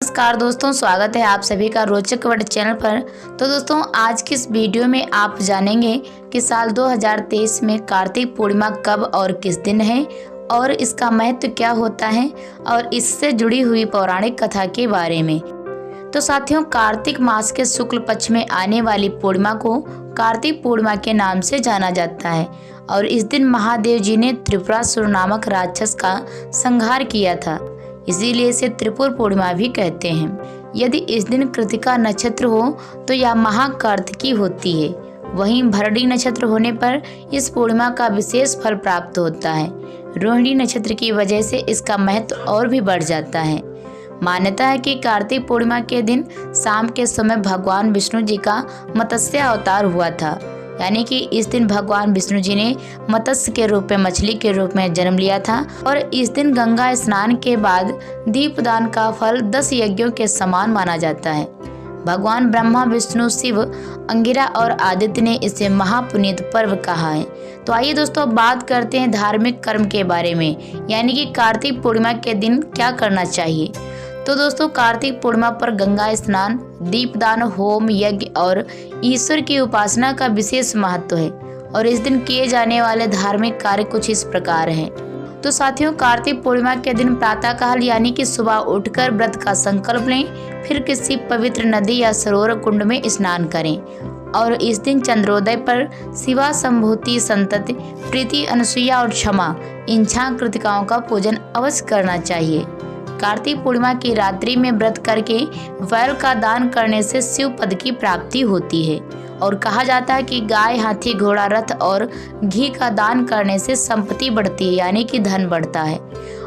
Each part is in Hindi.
नमस्कार दोस्तों, स्वागत है आप सभी का रोचक वर्ड चैनल पर। तो दोस्तों, आज की इस वीडियो में आप जानेंगे कि साल 2023 में कार्तिक पूर्णिमा कब और किस दिन है और इसका महत्व क्या होता है और इससे जुड़ी हुई पौराणिक कथा के बारे में। तो साथियों, कार्तिक मास के शुक्ल पक्ष में आने वाली पूर्णिमा को कार्तिक पूर्णिमा के नाम से जाना जाता है और इस दिन महादेव जी ने त्रिपुरासुर नामक राक्षस का संहार किया था, इसीलिए इसे त्रिपुर पूर्णिमा भी कहते हैं। यदि इस दिन कृतिका नक्षत्र हो तो यह महाकार्तिकी होती है। वहीं भरणी नक्षत्र होने पर इस पूर्णिमा का विशेष फल प्राप्त होता है। रोहिणी नक्षत्र की वजह से इसका महत्व और भी बढ़ जाता है। मान्यता है कि कार्तिक पूर्णिमा के दिन शाम के समय भगवान विष्णु जी का मत्स्य अवतार हुआ था, यानी कि इस दिन भगवान विष्णु जी ने मत्स्य के रूप में, मछली के रूप में जन्म लिया था। और इस दिन गंगा स्नान के बाद दीपदान का फल 10 यज्ञों के समान माना जाता है। भगवान ब्रह्मा, विष्णु, शिव, अंगिरा और आदित्य ने इसे महापुनीत पर्व कहा है। तो आइए दोस्तों, बात करते हैं धार्मिक कर्म के बारे में, यानी कि कार्तिक पूर्णिमा के दिन क्या करना चाहिए। तो दोस्तों, कार्तिक पूर्णिमा पर गंगा स्नान, दीपदान, होम, यज्ञ और ईश्वर की उपासना का विशेष महत्व है और इस दिन किए जाने वाले धार्मिक कार्य कुछ इस प्रकार हैं। तो साथियों, कार्तिक पूर्णिमा के दिन प्रातःकाल यानी कि सुबह उठकर व्रत का संकल्प लें, फिर किसी पवित्र नदी या सरोवर कुंड में स्नान करें और इस दिन चंद्रोदय पर शिवा, संभूति, संतति, प्रीति, अनुसुईया और क्षमा, इन 6 कृतिकाओं का पूजन अवश्य करना चाहिए। कार्तिक पूर्णिमा की रात्रि में व्रत करके बैल का दान करने से शिव पद की प्राप्ति होती है और कहा जाता है कि गाय, हाथी, घोड़ा, रथ और घी का दान करने से संपत्ति बढ़ती है, यानी कि धन बढ़ता है।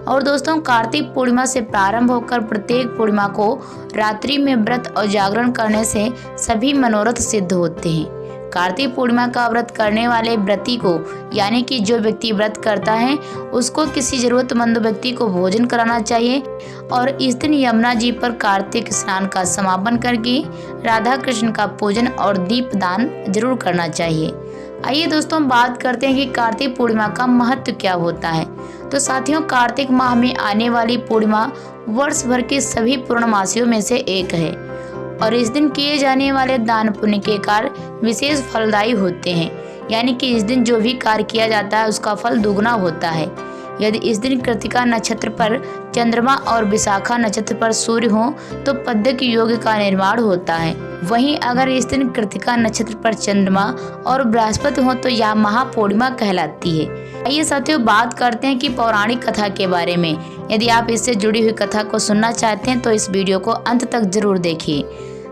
और दोस्तों, कार्तिक पूर्णिमा से प्रारंभ होकर प्रत्येक पूर्णिमा को रात्रि में व्रत और जागरण करने से सभी मनोरथ सिद्ध होते हैं। कार्तिक पूर्णिमा का व्रत करने वाले व्रती को, यानी कि जो व्यक्ति व्रत करता है उसको किसी जरूरतमंद व्यक्ति को भोजन कराना चाहिए और इस दिन यमुना जी पर कार्तिक स्नान का समापन करके राधा कृष्ण का पूजन और दीपदान जरूर करना चाहिए। आइए दोस्तों, बात करते हैं कि कार्तिक पूर्णिमा का महत्व क्या होता है। तो साथियों, कार्तिक माह में आने वाली पूर्णिमा वर्ष भर के सभी पूर्णमासियों में से एक है और इस दिन किए जाने वाले दान पुण्य के कार्य विशेष फलदायी होते हैं, यानी कि इस दिन जो भी कार्य किया जाता है उसका फल दुगना होता है। यदि इस दिन कृतिका नक्षत्र पर चंद्रमा और विशाखा नक्षत्र पर सूर्य हो तो पद्यक योग का निर्माण होता है। वहीं अगर इस दिन कृतिका नक्षत्र पर चंद्रमा और बृहस्पति हो तो यह महापूर्णिमा कहलाती है। आइए साथियों, बात करते हैं कि पौराणिक कथा के बारे में। यदि आप इससे जुड़ी हुई कथा को सुनना चाहते हैं तो इस वीडियो को अंत तक जरूर देखिए।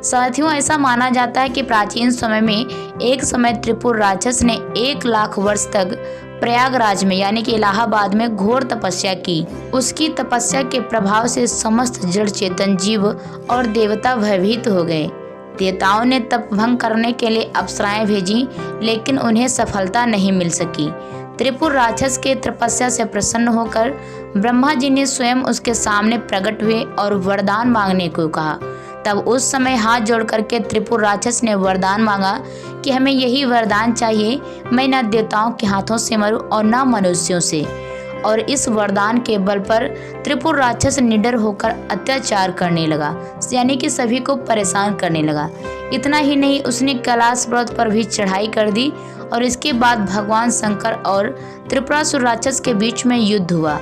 साथियों, ऐसा माना जाता है कि प्राचीन समय में एक समय त्रिपुर राक्षस ने 1 लाख वर्ष तक प्रयागराज में, यानी कि इलाहाबाद में घोर तपस्या की। उसकी तपस्या के प्रभाव से समस्त जड़ चेतन जीव और देवता भयभीत हो गए। देवताओं ने तप भंग करने के लिए अप्सराएं भेजी, लेकिन उन्हें सफलता नहीं मिल सकी। त्रिपुर राक्षस के तपस्या से प्रसन्न होकर ब्रह्मा जी ने स्वयं उसके सामने प्रकट हुए और वरदान मांगने को कहा। तब उस समय हाथ जोड़ करके त्रिपुर राक्षस ने वरदान मांगा कि हमें यही वरदान चाहिए, मैं न देवताओं के हाथों से मरूं और न मनुष्यों से। और इस वरदान के बल पर त्रिपुर राक्षस निडर होकर अत्याचार करने लगा, यानी कि सभी को परेशान करने लगा। इतना ही नहीं, उसने कैलाश पर्वत पर भी चढ़ाई कर दी और इसके बाद भगवान शंकर और त्रिपुरासुर राक्षस के बीच में युद्ध हुआ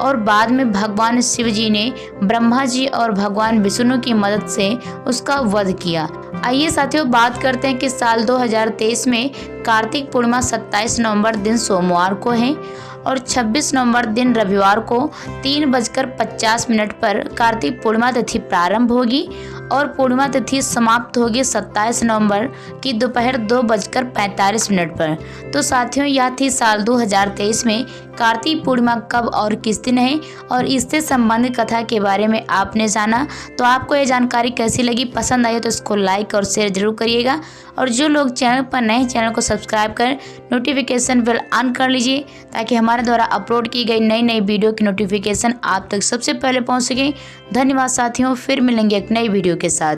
और बाद में भगवान शिव जी ने ब्रह्मा जी और भगवान विष्णु की मदद से उसका वध किया। आइए साथियों, बात करते हैं कि साल 2023 में कार्तिक पूर्णिमा 27 नवंबर दिन सोमवार को है और 26 नवंबर दिन रविवार को 3:50 पर कार्तिक पूर्णिमा तिथि प्रारंभ होगी और पूर्णिमा तिथि समाप्त होगी 27 नवंबर की दोपहर 2:45 पर। तो साथियों, यह थी साल 2023 में कार्तिक पूर्णिमा कब और किस दिन है और इससे संबंधित कथा के बारे में आपने जाना। तो आपको ये जानकारी कैसी लगी, पसंद आई तो इसको लाइक और शेयर जरूर करिएगा और जो लोग चैनल पर नए, चैनल को सब्सक्राइब कर नोटिफिकेशन बेल ऑन कर लीजिए ताकि हमारे द्वारा अपलोड की गई नई नई वीडियो की नोटिफिकेशन आप तक सबसे पहले पहुंच सके। धन्यवाद साथियों, फिर मिलेंगे एक नई वीडियो के साथ।